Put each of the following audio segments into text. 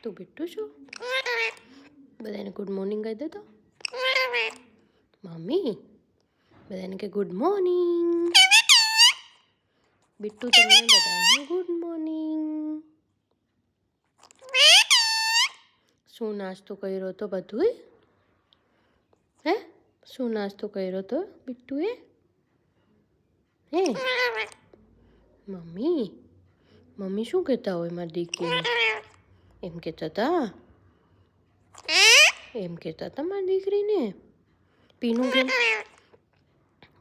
તું બિટ્ટુ છું? બધાને ગુડ મોર્નિંગ કહી દે તો. મમ્મી બધાને કે ગુડ મોર્નિંગ. બિટ્ટુ તમને બધાને ગુડ મોર્નિંગ. શું નાસ્તો કર્યો તો બધું? હે શું નાસ્તો કર્યો તો બિટ્ટુએ? હે મમ્મી શું કહેતા હોય મારી દીકરીને? એમ કહેતા હતા મારી દીકરીને.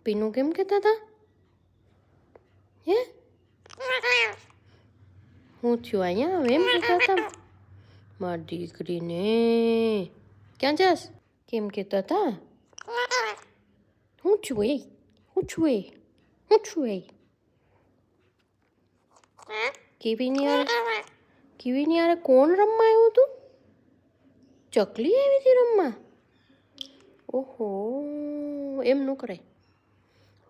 પીનું કેમ કહેતા હતા? હે હું થયું અહીંયા હવે એમ કહેતા હતા મારી દીકરીને? ક્યાં જાસ? કેમ કહેતા હતા? હું છું એ કીવીની યાર કોણ રમવા આવ્યું હતું? ચકલી આવી હતી રમવા? ઓહો એમ ન કરાય.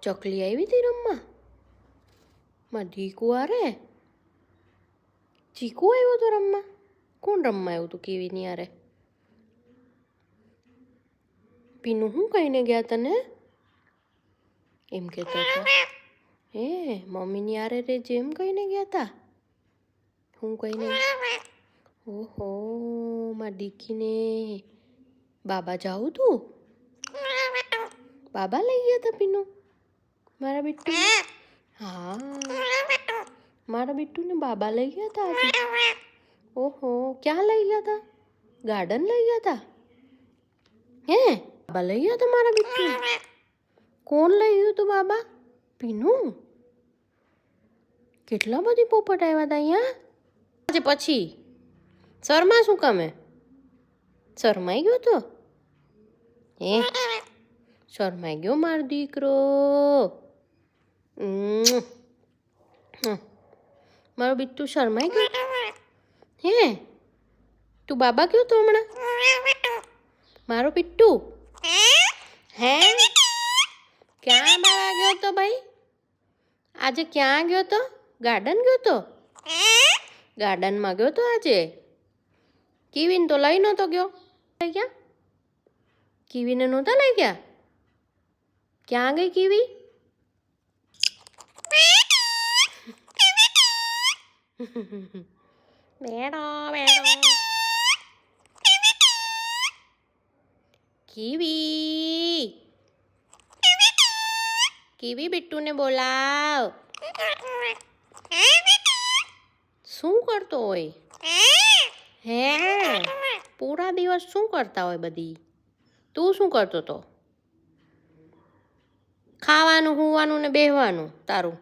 ચકલી આવી હતી રમવા મારી દીકુ હારે? ચીકુ આવ્યો હતો રમવા? કોણ રમવા આવ્યું હતું કીવીની યારે? પીનું હું કહીને ગયા તને? એમ કહેતા હતા હે મમ્મીની યારે રે જેમ કહીને ગયા હતા? હું કહીને? ઓહો મારી દીકીને બાબા જાવું તું? બાબા લઈ ગયા હતા પીનું મારા બિટ્ટુ? હા મારા બિટ્ટુને બાબા લઈ ગયા હતા આજે. ઓહો ક્યાં લઈ ગયા હતા? ગાર્ડન લઈ ગયા હતા? હે બાબા લઈ ગયા હતા મારા બિટ્ટુ? કોણ લઈ ગયું હતું બાબા? પીનું? કેટલા બધી પોપટ આવ્યા હતા અહીંયા આજે? પછી શર્મા શું કામે? શરમાઈ ગયો તો? હે શરમાઈ ગયો મારો દીકરો? મારો બિટ્ટુ શરમાઈ ગયો? હે તું બાબા ગયો તો હમણાં મારો બિટ્ટુ? હે ક્યાં બાબા ગયો તો ભાઈ? આજે ક્યાં ગયો તો? ગાર્ડન ગયો તો? ગાર્ડનમાં ગયો તો આજે? કીવીને તો લઈ નહોતો ગયો? લઈ ગયા? કીવીને નહોતા લઈ ગયા? ક્યાં ગઈ કીવી? બેડો કીવી બિટ્ટુને બોલાવ. શું કરતો હોય? હે પૂરા દિવસ શું કરતા હોય બધી? તું શું કરતો તો? ખાવાનું હુવાનું ને બેહવાનું તારું?